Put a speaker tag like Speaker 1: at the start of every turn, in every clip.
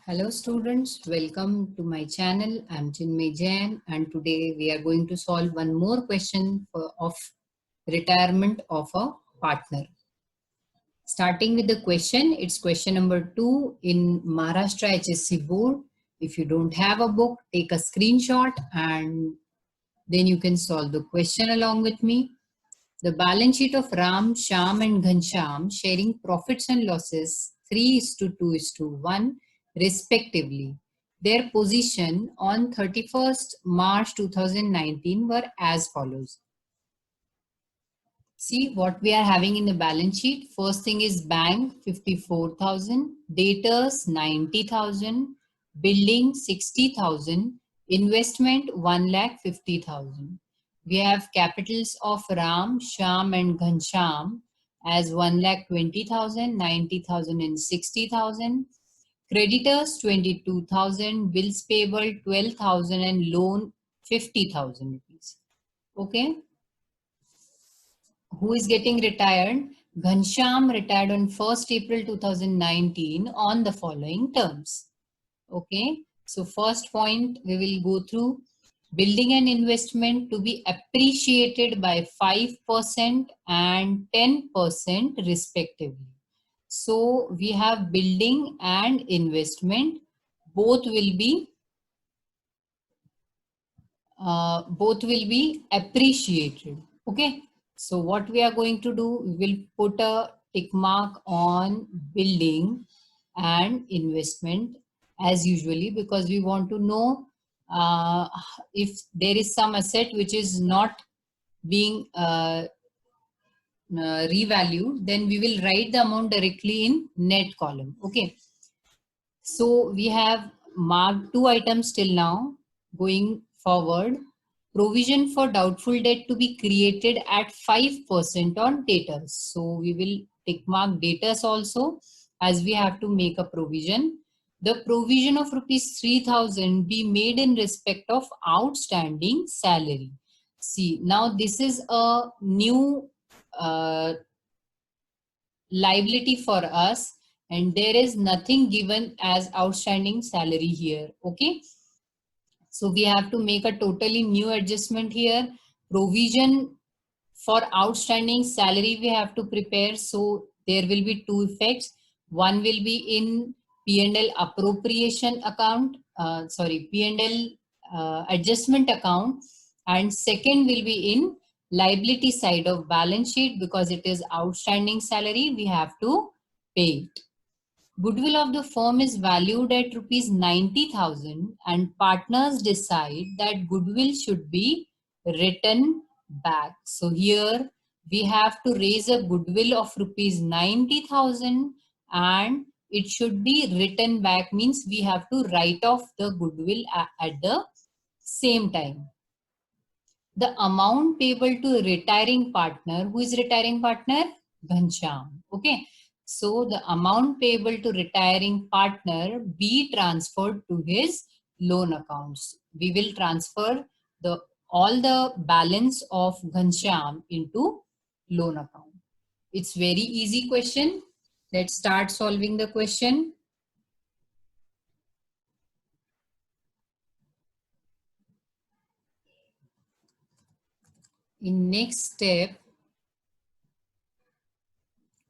Speaker 1: Hello students, welcome to my channel. I'm Chinmay Jain and today we are going to solve one more question of retirement of a partner. Starting with the question, it's question number 2 in Maharashtra HSC board. If you don't have a book, take a screenshot and then you can solve the question along with me. The balance sheet of Ram, Shyam and Ghanshyam sharing profits and losses 3:2:1 respectively. Their position on 31st March 2019 were as follows. See what we are having in the balance sheet. First thing is bank 54,000, debtors 90,000, building 60,000, investment 1,50,000. We have capitals of Ram, Shyam and Ghanshyam as 1,20,000, 90,000 and 60,000. Creditors 22,000, bills payable 12,000 and loan 50,000 rupees. Okay. Who is getting retired? Ghanshyam retired on 1st April 2019 on the following terms. Okay, so first point we will go through building and investment to be appreciated by 5% and 10% respectively. So we have building and investment, both will be appreciated. Okay. So what we are going to do, we will put a tick mark on building and investment as usually, because we want to know if there is some asset which is not being revalued, then we will write the amount directly in net column. Okay. So we have marked 2 items till now. Going forward, provision for doubtful debt to be created at 5% on debtors. So we will tick mark debtors also, as we have to make a provision. The provision of rupees 3,000 be made in respect of outstanding salary. See, now this is a new liability for us, and there is nothing given as outstanding salary here. Okay, so we have to make a totally new adjustment here. Provision for outstanding salary we have to prepare, so there will be 2 effects. One will be in P&L appropriation account, P&L adjustment account, and second will be in liability side of balance sheet, because it is outstanding salary, we have to pay it. Goodwill of the firm is valued at rupees 90,000 and partners decide that goodwill should be written back. So here we have to raise a goodwill of rupees 90,000 and it should be written back, means we have to write off the goodwill at the same time. The amount payable to retiring partner, who is retiring partner? Ghanshyam. Okay. So the amount payable to retiring partner be transferred to his loan accounts. We will transfer all the balance of Ghanshyam into loan account. It's very easy question. Let's start solving the question. In next step,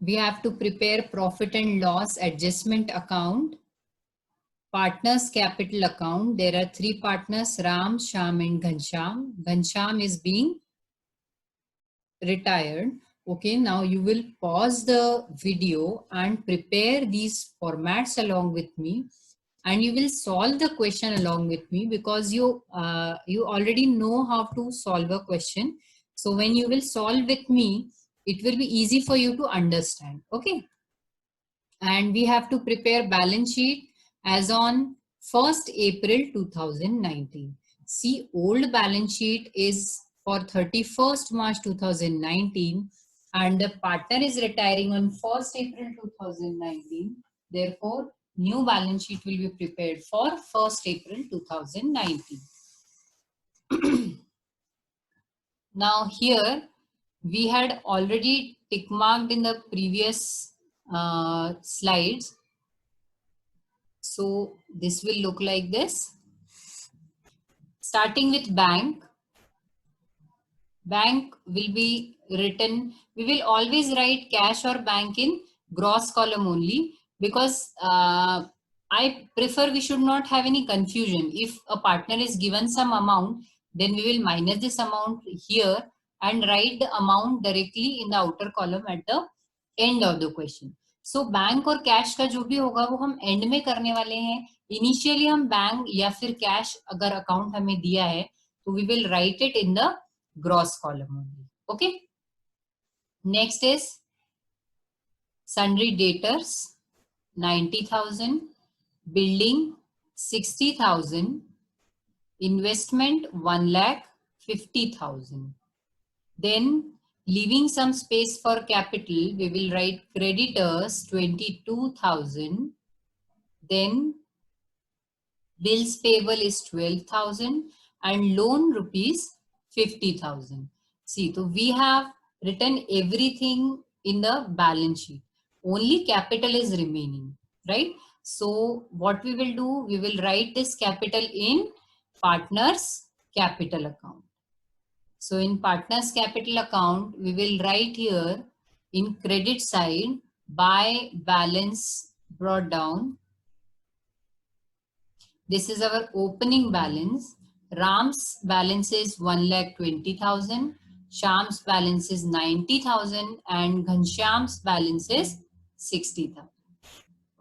Speaker 1: we have to prepare profit and loss adjustment account, partners capital account. There are 3 partners, Ram, Shyam and Ghanshyam. Ghanshyam is being retired. Okay, now you will pause the video and prepare these formats along with me, and you will solve the question along with me, because you already know how to solve a question. So when you will solve with me, it will be easy for you to understand. Okay. And we have to prepare balance sheet as on 1st April 2019. See, old balance sheet is for 31st March 2019 and the partner is retiring on 1st April 2019. Therefore, new balance sheet will be prepared for 1st April 2019. Now here we had already tick marked in the previous slides. So this will look like this. Starting with bank will be written, we will always write cash or bank in gross column only, because I prefer we should not have any confusion. If a partner is given some amount, then we will minus this amount here and write the amount directly in the outer column at the end of the question. So bank और cash का जो भी होगा वो हम and में करने वाले हैं. इनिशियली हम बैंक या फिर कैश अगर अकाउंट हमें दिया है तो we will write it in the gross column only. Okay. Next is sundry debtors 90,000, building 60,000, investment 1,50,000. Then leaving some space for capital, we will write creditors 22,000. Then bills payable is 12,000 and loan rupees 50,000. See, so we have written everything in the balance sheet. Only capital is remaining, right? So what we will do, we will write this capital in partners capital account. So in partners capital account, we will write here in credit side by balance brought down. This is our opening balance. Ram's balance is 1,20,000. Shyam's balance is 90,000 and Ghanshyam's balance is 60,000.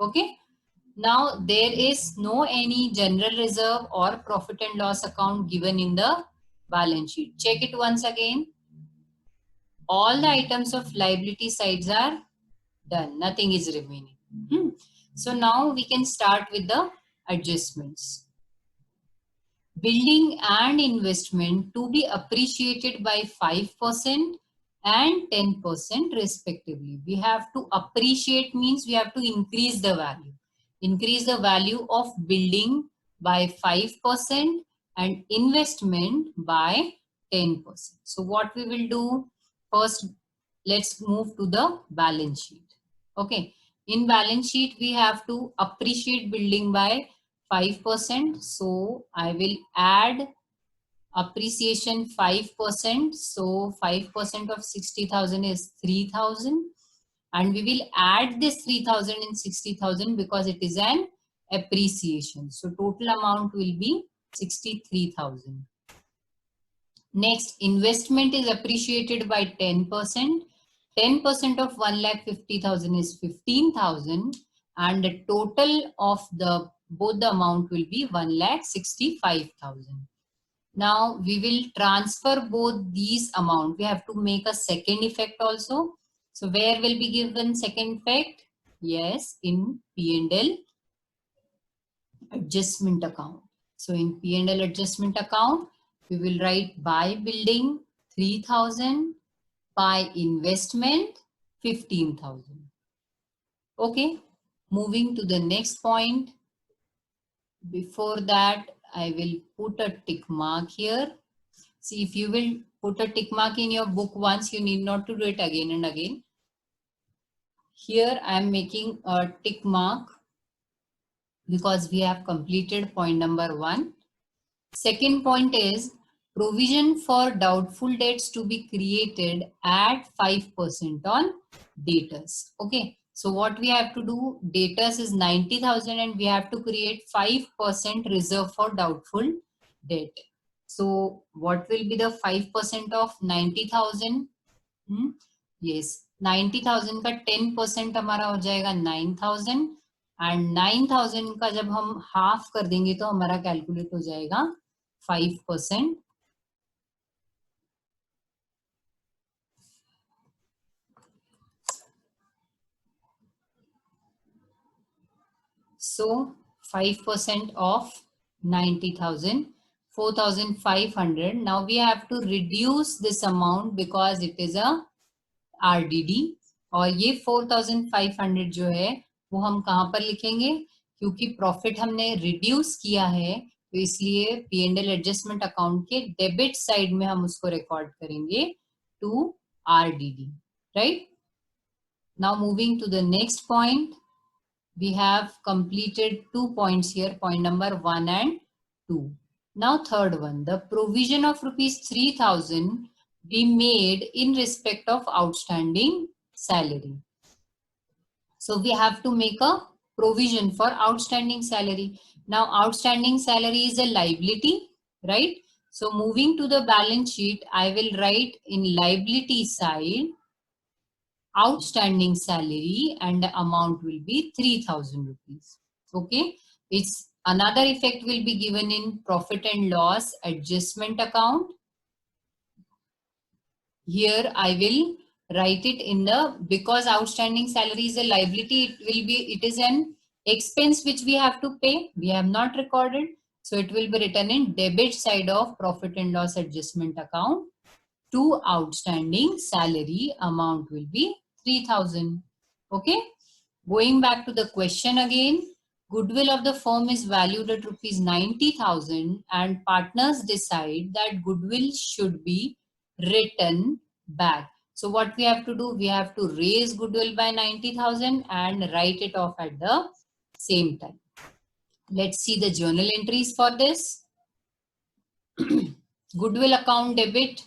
Speaker 1: Okay. Now there is no any general reserve or profit and loss account given in the balance sheet. Check it once again. All the items of liability sides are done. Nothing is remaining. So now we can start with the adjustments. Building and investment to be appreciated by 5% and 10% respectively. We have to appreciate means we have to increase the value. Increase the value of building by 5% and investment by 10%. So what we will do, first let's move to the balance sheet. Okay, in balance sheet we have to appreciate building by 5%. So I will add appreciation 5%. So 5% of 60,000 is 3,000. And we will add this 3,000 in 60,000 because it is an appreciation. So total amount will be 63,000. Next, investment is appreciated by 10%. 10% of 1,50,000 is 15,000. And the total of both the amount will be 1,65,000. Now we will transfer both these amount. We have to make a second effect also. So where will be given second effect? Yes, in P&L adjustment account. So in P&L adjustment account, we will write by building 3,000, by investment 15,000. Okay, moving to the next point. Before that, I will put a tick mark here. See, if you will put a tick mark in your book once, you need not to do it again and again. Here I am making a tick mark because we have completed point number 1. Second point is provision for doubtful debts to be created at 5% on debtors. Okay, so what we have to do, debtors is 90,000 and we have to create 5% reserve for doubtful debt. So what will be the 5% of 90,000? Yes, 90,000 का 10% हमारा हो जाएगा 9,000 and 9,000 का जब हम half कर देंगे तो हमारा कैलकुलेट हो जाएगा 5%. So 5% of 90,000, 4,500. Now we have to reduce this amount because it is a RDD. और ये 4,500 जो है वो हम कहाँ पर लिखेंगे, क्योंकि प्रॉफिट हमने रिड्यूस किया है तो इसलिए P&L एडजस्टमेंट अकाउंट के डेबिट साइड में हम उसको रिकॉर्ड करेंगे to RDD. Right, now moving to the next point. We have completed 2 points here, point number 1 and 2. Now third one, the provision of rupees 3,000 be made in respect of outstanding salary. So we have to make a provision for outstanding salary. Now outstanding salary is a liability, right? So moving to the balance sheet, I will write in liability side outstanding salary and the amount will be 3,000 rupees. Okay. It's another effect will be given in profit and loss adjustment account. Here I will write it in the, because outstanding salary is a liability, it is an expense which we have to pay. We have not recorded. So it will be written in debit side of profit and loss adjustment account. To outstanding salary amount will be 3,000. Okay. Going back to the question again, goodwill of the firm is valued at rupees 90,000 and partners decide that goodwill should be written back. So what we have to do, we have to raise goodwill by 90,000 and write it off at the same time. Let's see the journal entries for this. Goodwill account debit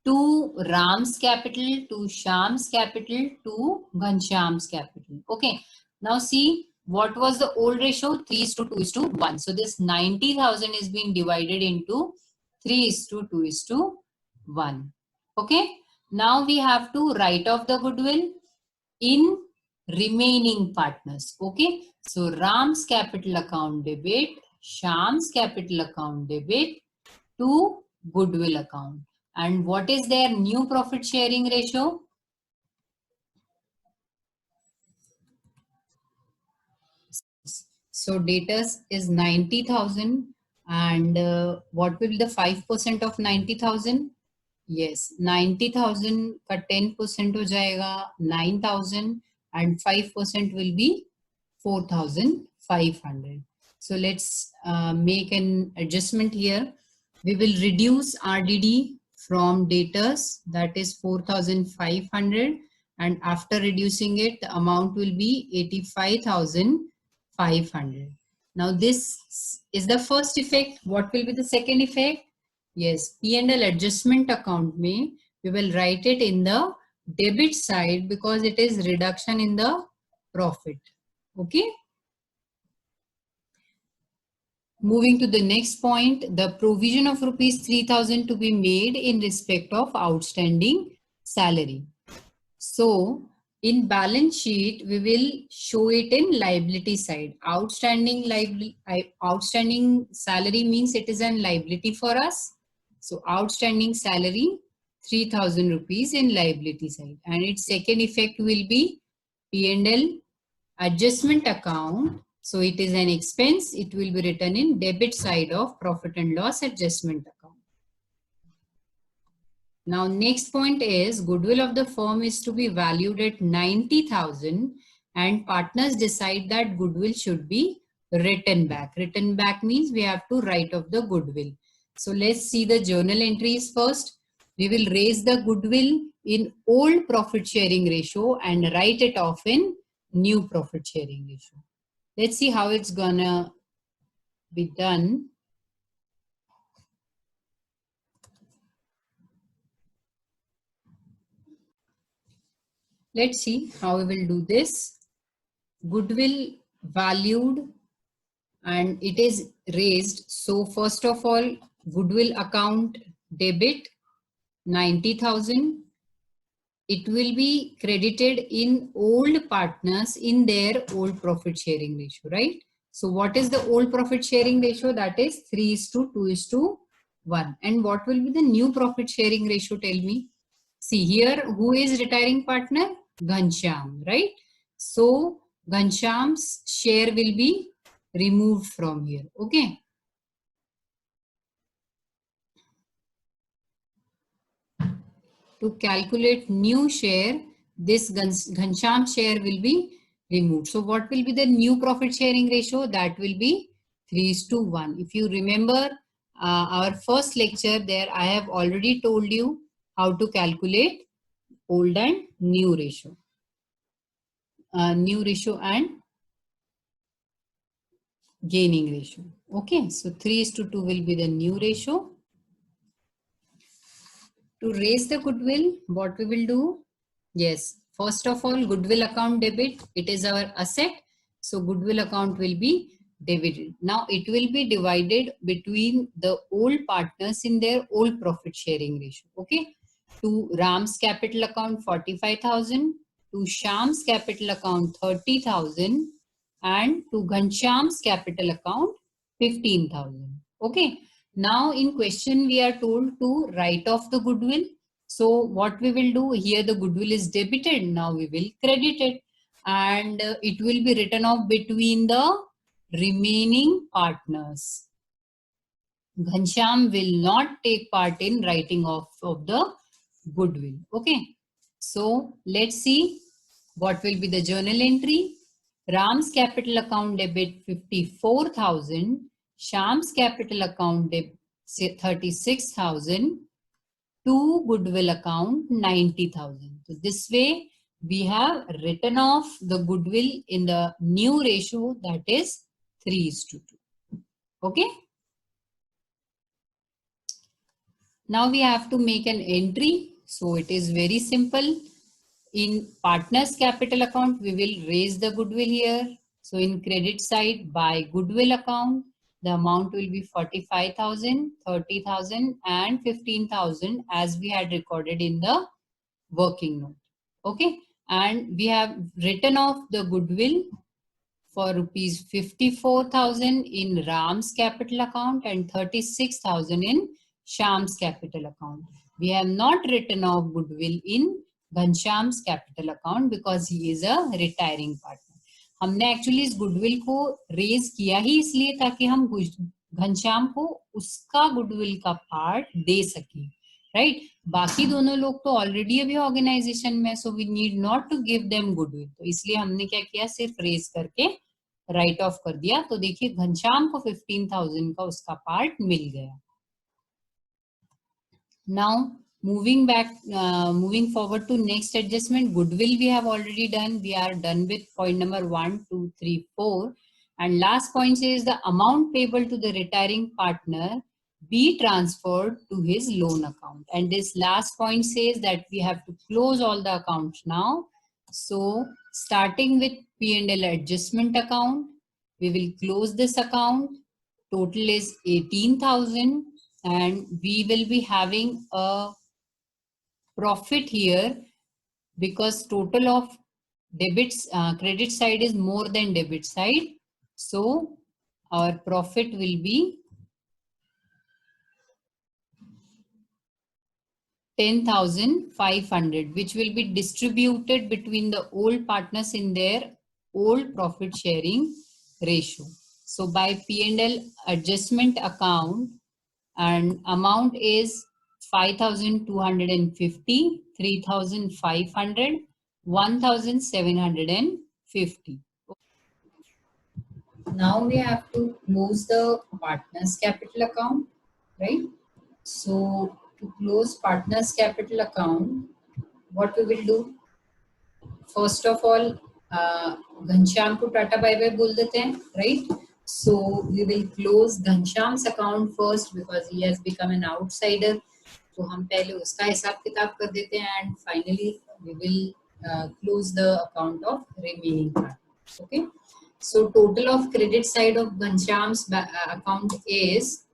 Speaker 1: to Ram's capital, to Shyam's capital, to Ghanshyam's capital. Okay. Now see, what was the old ratio? 3:2:1. So this 90,000 is being divided into 3:2:1. Okay. Now we have to write off the goodwill in remaining partners. Okay. So Ram's capital account debit, Shyam's capital account debit to goodwill account. And what is their new profit sharing ratio? So debtors is 90,000 and what will be the 5% of 90,000? Yes, 90,000 का 10% हो जाएगा 9,000 and 5% will be 4,500. So let's make an adjustment here. We will reduce RDD from debtors, that is 4,500, and after reducing it, the amount will be 85,500. Now this is the first effect. What will be the second effect? Yes, P&L adjustment account may we will write it in the debit side because it is reduction in the profit. Okay. Moving to the next point, the provision of rupees 3,000 to be made in respect of outstanding salary. So in balance sheet, we will show it in liability side. Outstanding salary means it is an liability for us. So outstanding salary, 3,000 rupees in liability side. And its second effect will be P&L adjustment account. So it is an expense. It will be written in debit side of profit and loss adjustment account. Now next point is goodwill of the firm is to be valued at 90,000 and partners decide that goodwill should be written back. Written back means we have to write off the goodwill. So let's see the journal entries first. We will raise the goodwill in old profit sharing ratio and write it off in new profit sharing ratio. Let's see how it's gonna be done. Let's see how we will do this. Goodwill valued and it is raised. So first of all, goodwill account debit 90,000. It will be credited in old partners in their old profit sharing ratio, right? So what is the old profit sharing ratio? That is 3:2:1. And what will be the new profit sharing ratio? Tell me. See here, who is retiring partner? Ghanshyam, right? So Ghanshyam's share will be removed from here. Okay. To calculate new share, this Ghanshyam share will be removed. So what will be the new profit sharing ratio? That will be 3:1. If you remember our first lecture there, I have already told you how to calculate old and new ratio. New ratio and gaining ratio. Okay, so 3:2 will be the new ratio. To raise the goodwill, what we will do? Yes, first of all, goodwill account debit, it is our asset. So goodwill account will be debited. Now it will be divided between the old partners in their old profit sharing ratio. Okay, to Ram's capital account 45,000, to Sham's capital account 30,000, and to Ghanshyam's capital account 15,000. Okay. Now in question we are told to write off the goodwill. So what we will do here, the goodwill is debited. Now we will credit it, and it will be written off between the remaining partners. Ghanshyam will not take part in writing off of the goodwill. Okay. So let's see what will be the journal entry. Ram's capital account debit 54,000. Sham's capital account debit 36,000. To goodwill account 90,000. So this way we have written off the goodwill in the new ratio, that is 3:2. Okay. Now we have to make an entry. So it is very simple. In partners capital account, we will raise the goodwill here. So in credit side, by goodwill account, the amount will be 45,000, 30,000 and 15,000 as we had recorded in the working note. Okay. And we have written off the goodwill for rupees 54,000 in Ram's capital account and 36,000 in Sham's capital account. We have not written off goodwill in Ghanshyam's capital account because he is a retiring partner. हमने actually इस goodwill को raise किया ही इसलिए ताकि हम घनश्याम को उसका goodwill का पार्ट दे सके, राइट? बाकी दोनों लोग तो ऑलरेडी अभी ऑर्गेनाइजेशन में, so we need not to give them goodwill. तो इसलिए हमने क्या किया, सिर्फ रेज करके राइट ऑफ कर दिया. तो देखिए घनश्याम को 15,000 का उसका पार्ट मिल गया. Now moving forward to next adjustment. Goodwill we have already done. We are done with point number 1, 2, 3, 4. And last point says the amount payable to the retiring partner be transferred to his loan account. And this last point says that we have to close all the accounts now. So starting with P&L adjustment account, we will close this account. Total is 18,000 and we will be having a profit here because total of debits, credit side is more than debit side. So our profit will be 10,500, which will be distributed between the old partners in their old profit sharing ratio. So by P&L adjustment account, and amount is 5,250, 3,500, 1,750. Now we have to close the partners capital account, right? So to close partners capital account, what we will do? First of all, Ghanshyam को tata bye bye बोल देते हैं, right? So we will close Ghanshyam's account first because he has become an outsider. तो हम पहले उसका हिसाब किताब कर देते हैं and finally we will close the account of remaining part. Okay. So total of credit side of Ghanshyam's account is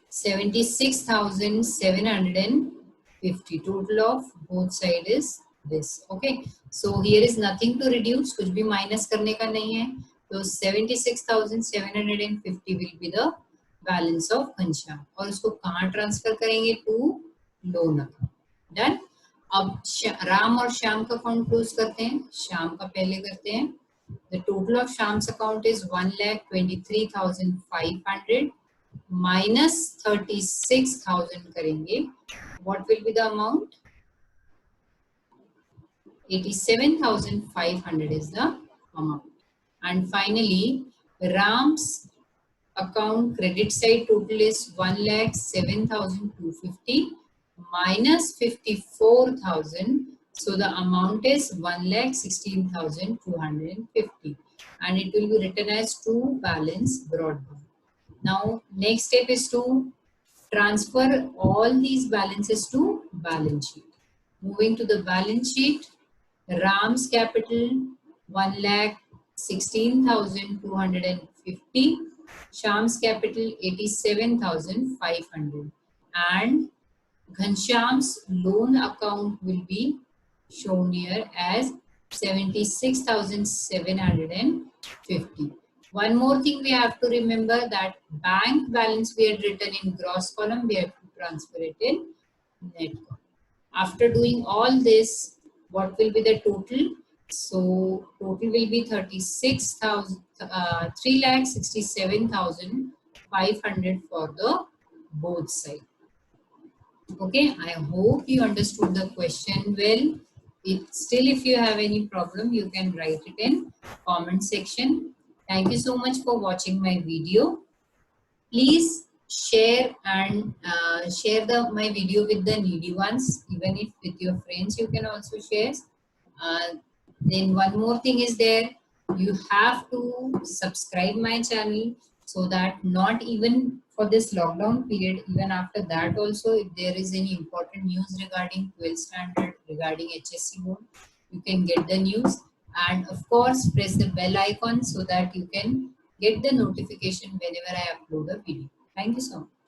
Speaker 1: 76,750. Total of both side is this. Okay. So here is nothing to reduce. कुछ भी minus करने का नहीं है. So 76,750 will be the balance of Ghanshyam. और उसको कहाँ transfer करेंगे? To loan account. Done. अब राम और श्याम का अकाउंट क्लोज करते हैं. श्याम का पहले करते हैं. The total of Shyam's account is 1,23,500 minus 36,000 करेंगे. What will be the amount? 87,500 is the amount. And finally, Ram's account credit side total is 1,07,250 minus 54,000. So the amount is 1,16,250 and it will be written as to balance broadband. Now next step is to transfer all these balances to balance sheet. Moving to the balance sheet, Ram's capital 1,16,250, Sham's capital 87,500 and Ghanshyam's loan account will be shown here as 76,750. One more thing we have to remember, that bank balance we had written in gross column, we have to transfer it in net column. After doing all this, what will be the total? So total will be 3,67,500 for the both side. Okay, I hope you understood the question well. If you have any problem, you can write it in comment section. Thank you so much for watching my video. Please share and share my video with the needy ones. Even if with your friends, you can also share. Then one more thing is there. You have to subscribe my channel so that not even for this lockdown period, even after that also, if there is any important news regarding 12th standard, regarding HSC board, you can get the news. And of course, press the bell icon so that you can get the notification whenever I upload a video. Thank you so much.